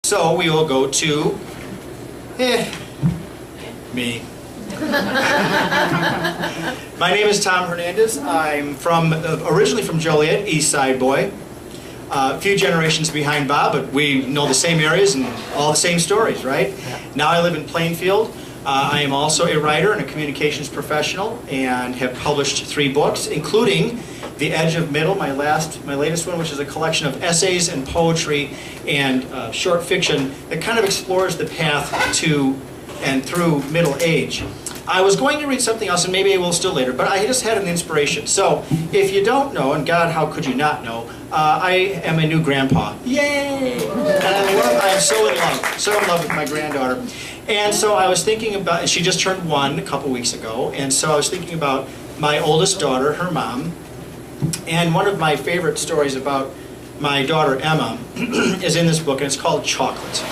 So we will go to me. My name is Tom Hernandez. I'm originally from Joliet, East Side boy. A few generations behind Bob, but we know the same areas and all the same stories, right? Now I live in Plainfield. I am also a writer and a communications professional and have published 3 books, including The Edge of Middle, my latest one, which is a collection of essays and poetry and short fiction that kind of explores the path to and through middle age. I was going to read something else, and maybe I will still later, but I just had an inspiration. So, if you don't know, and God, how could you not know, I am a new grandpa. Yay! And I am so in love with my granddaughter. And so I was thinking about, she just turned 1 a couple weeks ago, and so I was thinking about my oldest daughter, her mom, and one of my favorite stories about my daughter, Emma, is in this book, and it's called Chocolate.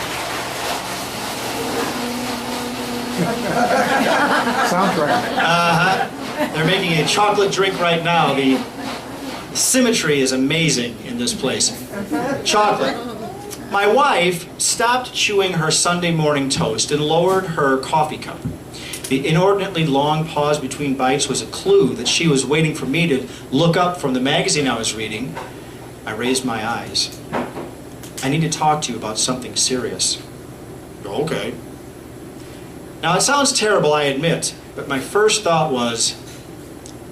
Soundtrack. They're making a chocolate drink right now. The symmetry is amazing in this place. Chocolate. My wife stopped chewing her Sunday morning toast and lowered her coffee cup. The inordinately long pause between bites was a clue that she was waiting for me to look up from the magazine I was reading. I raised my eyes. I need to talk to you about something serious. Okay. Now, it sounds terrible, I admit, but my first thought was,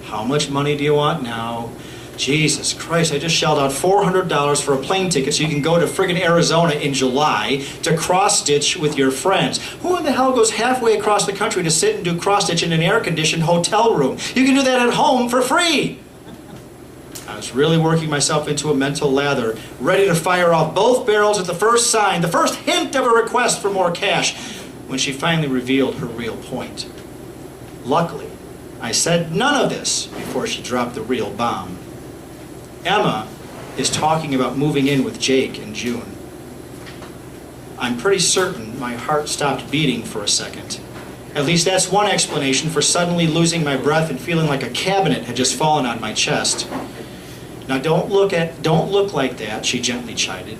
how much money do you want now? Jesus Christ, I just shelled out $400 for a plane ticket so you can go to friggin' Arizona in July to cross-stitch with your friends. Who in the hell goes halfway across the country to sit and do cross-stitch in an air-conditioned hotel room? You can do that at home for free! I was really working myself into a mental lather, ready to fire off both barrels at the first sign, the first hint of a request for more cash, when she finally revealed her real point. Luckily, I said none of this before she dropped the real bomb. Emma is talking about moving in with Jake in June. I'm pretty certain my heart stopped beating for a second. At least that's one explanation for suddenly losing my breath and feeling like a cabinet had just fallen on my chest. Now don't look like that, she gently chided.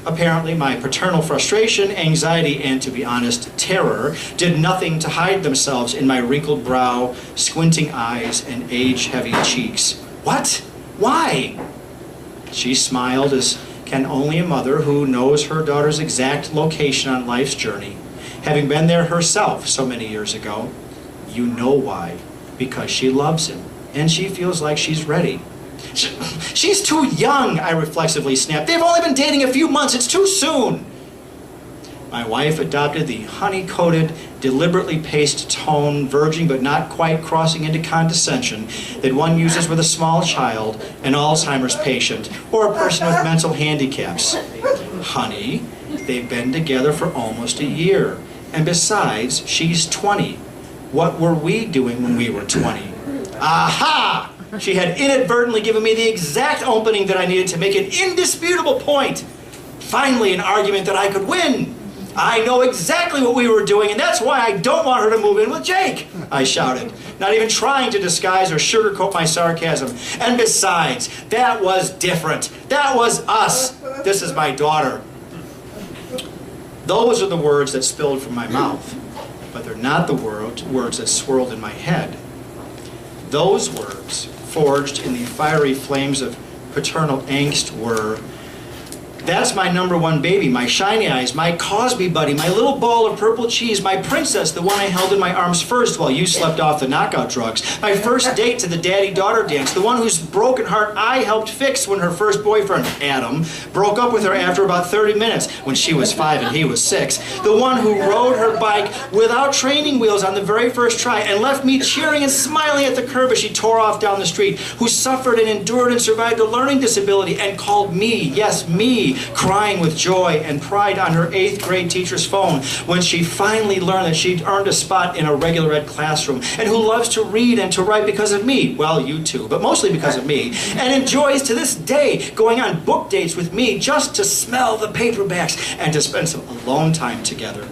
Apparently, my paternal frustration, anxiety, and, to be honest, terror did nothing to hide themselves in my wrinkled brow, squinting eyes, and age-heavy cheeks. What? Why? She smiled, as can only a mother who knows her daughter's exact location on life's journey, having been there herself so many years ago. You know why. Because she loves him, and she feels like she's ready. She's too young, I reflexively snapped. They've only been dating a few months. It's too soon. My wife adopted the honey-coated, deliberately paced tone, verging but not quite crossing into condescension, that one uses with a small child, an Alzheimer's patient, or a person with mental handicaps. Honey, they've been together for almost a year. And besides, she's 20. What were we doing when we were 20? Aha! She had inadvertently given me the exact opening that I needed to make an indisputable point. Finally, an argument that I could win. I know exactly what we were doing, and that's why I don't want her to move in with Jake, I shouted, not even trying to disguise or sugarcoat my sarcasm. And besides, that was different. That was us. This is my daughter. Those are the words that spilled from my mouth, but they're not the words that swirled in my head. Those words, forged in the fiery flames of paternal angst, were, that's my #1 baby, my shiny eyes, my Cosby buddy, my little ball of purple cheese, my princess, the one I held in my arms first while you slept off the knockout drugs, my first date to the daddy-daughter dance, the one whose broken heart I helped fix when her first boyfriend, Adam, broke up with her after about 30 minutes when she was 5 and he was 6, the one who rode her bike without training wheels on the very first try and left me cheering and smiling at the curb as she tore off down the street, who suffered and endured and survived a learning disability and called me, yes, me, crying with joy and pride on her 8th grade teacher's phone when she finally learned that she'd earned a spot in a regular ed classroom, and who loves to read and to write because of me, well, you too, but mostly because of me, and enjoys to this day going on book dates with me just to smell the paperbacks and to spend some alone time together.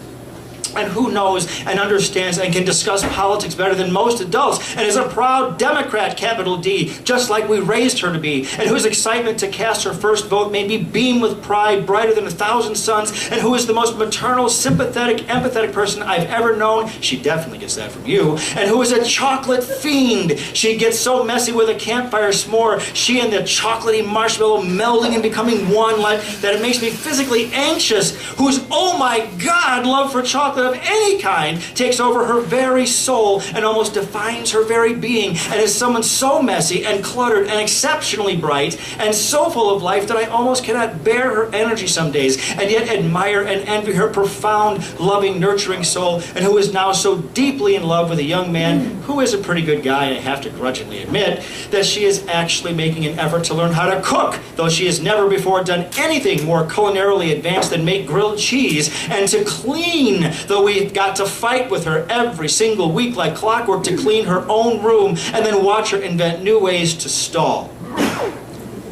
and who knows and understands and can discuss politics better than most adults, and is a proud Democrat, capital D, just like we raised her to be, and whose excitement to cast her first vote made me beam with pride brighter than 1,000 suns, and who is the most maternal, sympathetic, empathetic person I've ever known. She definitely gets that from you. And who is a chocolate fiend. She gets so messy with a campfire s'more, she and the chocolatey marshmallow melding and becoming one, like that it makes me physically anxious. Whose, oh my God, love for chocolate of any kind takes over her very soul and almost defines her very being, and is someone so messy and cluttered and exceptionally bright and so full of life that I almost cannot bear her energy some days, and yet admire and envy her profound, loving, nurturing soul, and who is now so deeply in love with a young man who is a pretty good guy, I have to grudgingly admit, that she is actually making an effort to learn how to cook, though she has never before done anything more culinarily advanced than make grilled cheese, and to clean, though we've got to fight with her every single week like clockwork to clean her own room, and then watch her invent new ways to stall.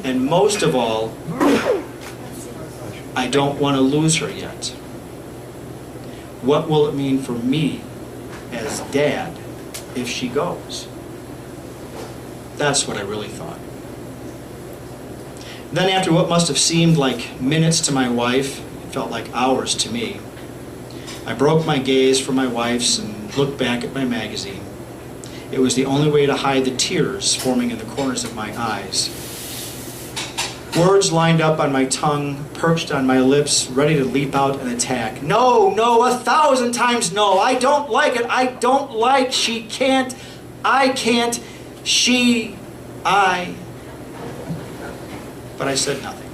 And most of all, I don't want to lose her yet. What will it mean for me as dad if she goes? That's what I really thought. Then, after what must have seemed like minutes to my wife, it felt like hours to me, I broke my gaze from my wife's and looked back at my magazine. It was the only way to hide the tears forming in the corners of my eyes. Words lined up on my tongue, perched on my lips, ready to leap out and attack. No, no, 1,000 times no. I don't like it. I don't like. She can't. I can't. She. I. But I said nothing.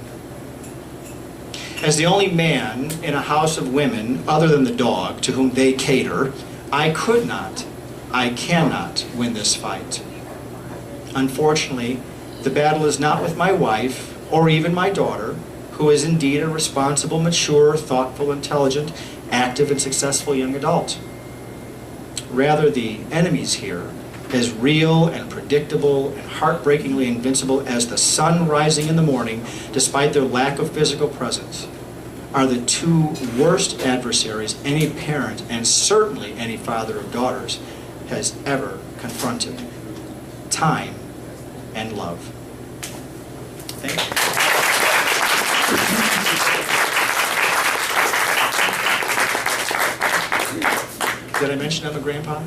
As the only man in a house of women, other than the dog, to whom they cater, I could not, I cannot win this fight. Unfortunately, the battle is not with my wife, or even my daughter, who is indeed a responsible, mature, thoughtful, intelligent, active, and successful young adult. Rather, the enemies here, as real and predictable and heartbreakingly invincible as the sun rising in the morning, despite their lack of physical presence, are the two worst adversaries any parent, and certainly any father of daughters, has ever confronted: time and love. Thank you. Did I mention I'm a grandpa?